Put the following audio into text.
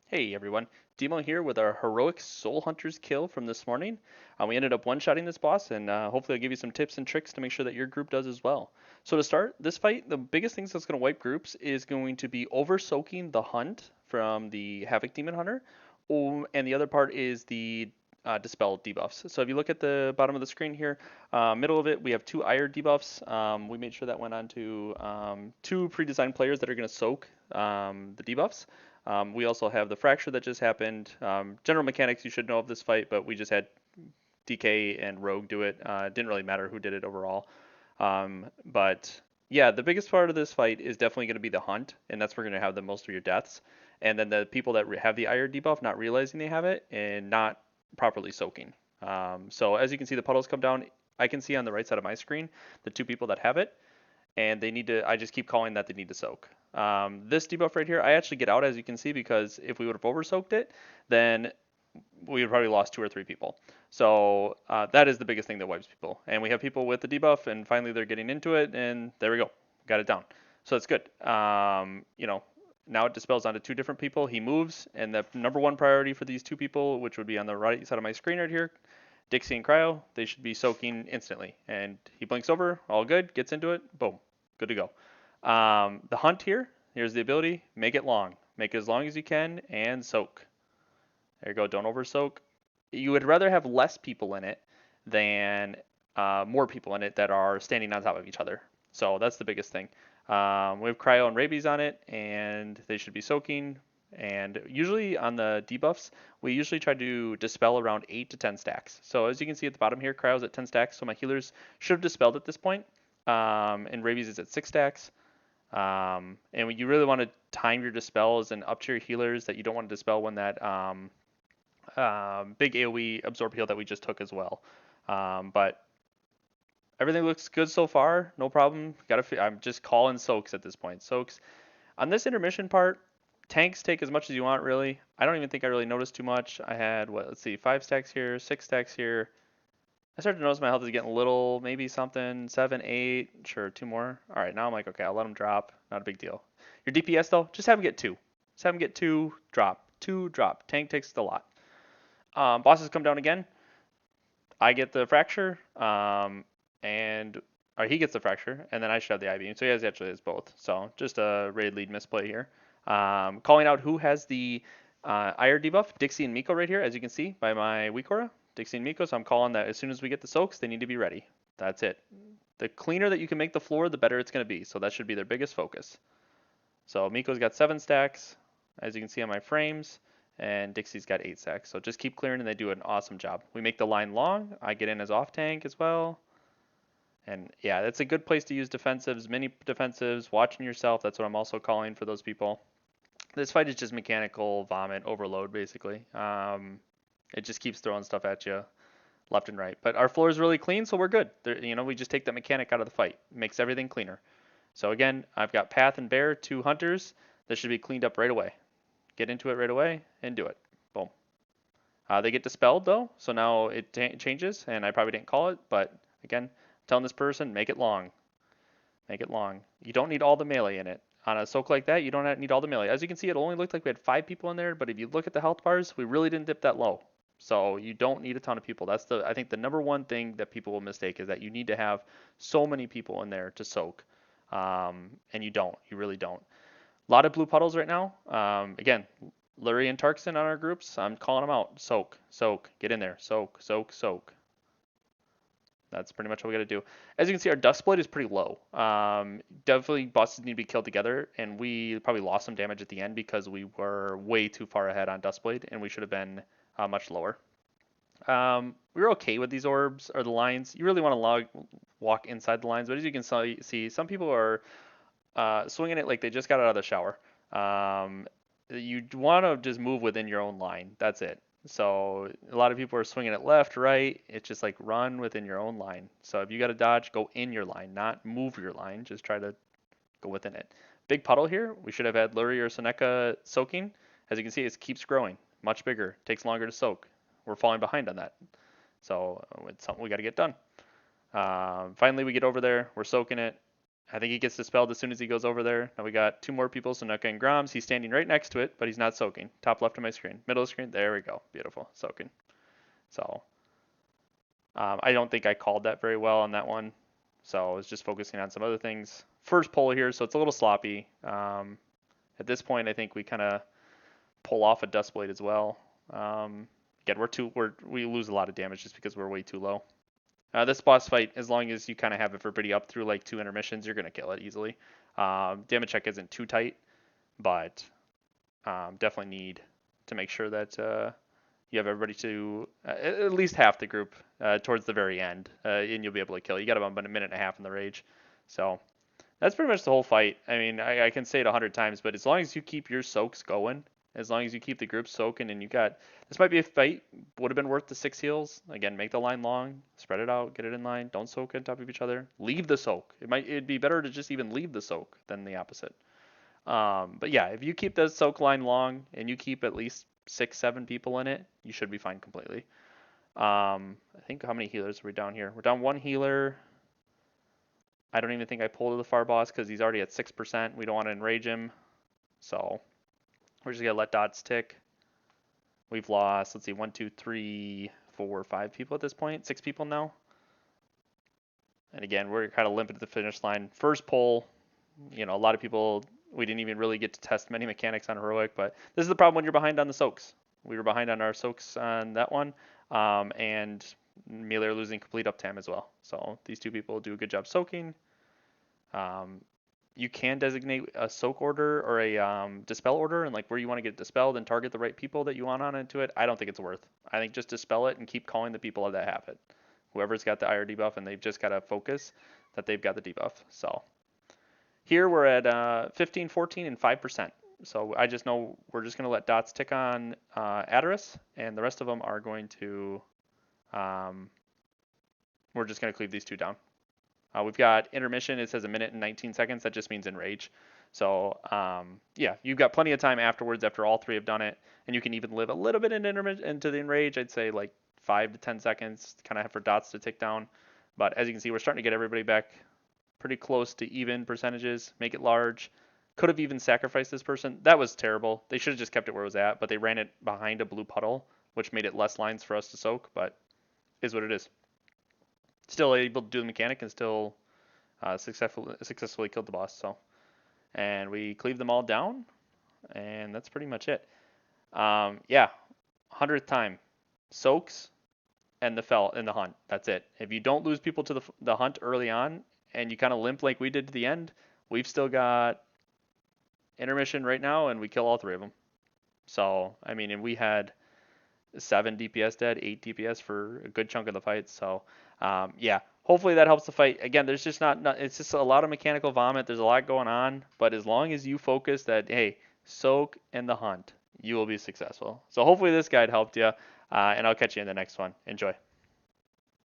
Hey everyone, Demo here with our heroic Soul Hunters kill from this morning. We ended up one-shotting this boss, and hopefully I'll give you some tips and tricks to make sure that your group does as well. So to start this fight, the biggest things that's going to wipe groups is going to be over-soaking the hunt from the Havoc Demon Hunter, and the other part is the dispel debuffs. So if you look at the bottom of the screen here, middle of it, we have two Ire debuffs. We made sure that went on to two pre-designed players that are going to soak the debuffs. We also have the fracture that just happened. General mechanics you should know of this fight, but we just had DK and Rogue do it. It didn't really matter who did it overall. But yeah, the biggest part of this fight is definitely going to be the hunt, and that's where you're going to have the most of your deaths. And then the people that have the Ire debuff not realizing they have it and not properly soaking. So as you can see, the puddles come down. I can see on the right side of my screen the two people that have it, and they need to, I just keep calling that they need to soak. This debuff right here, I actually get out as you can see because if we would have over soaked it, then we would probably lost two or three people. So that is the biggest thing that wipes people. And we have people with the debuff, and finally they're getting into it, and there we go, got it down. So it's good. Now it dispels onto two different people. He moves, and the number one priority for these two people, which would be on the right side of my screen right here, Dixie and Cryo, they should be soaking instantly. And he blinks over, all good, gets into it, boom, good to go. The hunt here, here's the ability, make it long. Make it as long as you can and soak. There you go, don't over soak. You would rather have less people in it than more people in it that are standing on top of each other. So that's the biggest thing. We have Cryo and Rabies on it, and they should be soaking. And usually on the debuffs, we usually try to dispel around 8 to 10 stacks. So as you can see at the bottom here, Cryo's at 10 stacks, so my healers should have dispelled at this point. And Rabies is at 6 stacks. And you really want to time your dispels and up to your healers that you don't want to dispel when that big AoE absorb heal that we just took as well. But everything looks good so far, no problem. I'm just calling soaks at this point. Soaks on this intermission part. Tanks take as much as you want, really. I don't even think I really noticed too much. I had what? Let's see, 5 stacks here, 6 stacks here. I started to notice my health is getting a little, maybe something, 7, 8, sure, two more. All right, now I'm like, okay, I'll let him drop. Not a big deal. Your DPS though, just have him get two. Just have him get two, drop, two, drop. Tank takes a lot. Bosses come down again. I get the fracture, and or he gets the fracture, and then I should have the I beam. So he actually has both. So just a raid lead misplay here. Calling out who has the Ire debuff, Dixie and Miko right here, as you can see by my weak aura. Dixie and Miko. So I'm calling that as soon as we get the soaks, they need to be ready. That's it. The cleaner that you can make the floor, the better it's going to be. So that should be their biggest focus. So Miko's got 7 stacks, as you can see on my frames, and Dixie's got 8 stacks. So just keep clearing, and they do an awesome job. We make the line long. I get in as off tank as well. And yeah, that's a good place to use defensives, mini defensives, watching yourself. That's what I'm also calling for those people. This fight is just mechanical vomit overload, basically. It just keeps throwing stuff at you left and right. But our floor is really clean, so we're good. We just take that mechanic out of the fight. Makes everything cleaner. So again, I've got Path and Bear, two hunters. This should be cleaned up right away. Get into it right away and do it. Boom. They get dispelled though, so now it changes, and I probably didn't call it, but again, I'm telling this person, make it long. Make it long. You don't need all the melee in it. On a soak like that, you don't need all the melee. As you can see, it only looked like we had 5 people in there, but if you look at the health bars, we really didn't dip that low. So you don't need a ton of people. I think the number one thing that people will mistake is that you need to have so many people in there to soak. And you don't. You really don't. A lot of blue puddles right now. Again, Lurie and Tarkson on our groups. I'm calling them out. Soak, soak, get in there. Soak, soak, soak. That's pretty much what we got to do. As you can see, our dust split is pretty low. Definitely bosses need to be killed together, and we probably lost some damage at the end because we were way too far ahead on dust blade, and we should have been much lower. We're okay with these orbs or the lines. You really want to walk inside the lines, but as you can see, some people are swinging it like they just got out of the shower. You want to just move within your own line. That's it. So a lot of people are swinging it left, right. It's just like run within your own line. So if you got to dodge, go in your line, not move your line. Just try to go within it. Big puddle here. We should have had Lurie or Seneca soaking. As you can see, it keeps growing. Much bigger. Takes longer to soak. We're falling behind on that. So it's something we got to get done. Finally, we get over there. We're soaking it. I think he gets dispelled as soon as he goes over there. Now we got 2 more people, so Nuka and Groms. He's standing right next to it, but he's not soaking. Top left of my screen. Middle of the screen. There we go. Beautiful. Soaking. So I don't think I called that very well on that one. So I was just focusing on some other things. First pull here, so it's a little sloppy. At this point, I think we kind of pull off a Dust Blade as well. Again, we lose a lot of damage just because we're way too low. This boss fight, as long as you kind of have everybody up through like 2 intermissions, you're going to kill it easily. Damage check isn't too tight, but definitely need to make sure that you have everybody to at least half the group towards the very end, and you'll be able to kill. You got about a minute and a half in the rage. So that's pretty much the whole fight. I mean, I can say it 100 times, but as long as you keep your soaks going, as long as you keep the group soaking, and this might be a fight, would have been worth the 6 heals. Again, make the line long, spread it out, get it in line, don't soak on top of each other. Leave the soak. It'd be better to just even leave the soak than the opposite. But yeah, if you keep the soak line long and you keep at least 6, 7 people in it, you should be fine completely. I think how many healers are we down here? We're down 1 healer. I don't even think I pulled to the far boss because he's already at 6%. We don't want to enrage him. So we're just going to let dots tick. We've lost, let's see, 1, 2, 3, 4, 5 people at this point. 6 people now. And again, we're kind of limping to the finish line. First pull, a lot of people, we didn't even really get to test many mechanics on Heroic, but this is the problem when you're behind on the soaks. We were behind on our soaks on that one, and melee are losing complete uptime as well. So these 2 people do a good job soaking. You can designate a soak order or a dispel order and like where you want to get dispelled and target the right people that you want on into it. I don't think it's worth. I think just dispel it and keep calling the people that have it. Whoever's got the IR debuff, and they've just got to focus that they've got the debuff. So here we're at 15, 14, and 5%. So I just know we're just going to let dots tick on Adderus, and the rest of them are going to, we're just going to cleave these 2 down. We've got intermission. It says 1 minute and 19 seconds. That just means enrage. So yeah, you've got plenty of time afterwards after all 3 have done it, and you can even live a little bit into the enrage. I'd say like 5 to 10 seconds, kind of for dots to tick down. But as you can see, we're starting to get everybody back pretty close to even percentages. Make it large. Could have even sacrificed this person. That was terrible. They should have just kept it where it was at, but they ran it behind a blue puddle, which made it less lines for us to soak, but is what it is. Still able to do the mechanic and still successfully killed the boss. So, and we cleave them all down, and that's pretty much it. Yeah, 100th time, soaks and the hunt. That's it. If you don't lose people to the hunt early on, and you kind of limp like we did to the end, we've still got intermission right now, and we kill all 3 of them. So I mean, and we had 7 DPS dead, 8 DPS for a good chunk of the fight. So yeah, hopefully that helps the fight. Again, there's just it's just a lot of mechanical vomit. There's a lot going on, but as long as you focus that, hey, soak and the hunt, you will be successful. So hopefully this guide helped you, and I'll catch you in the next one. Enjoy.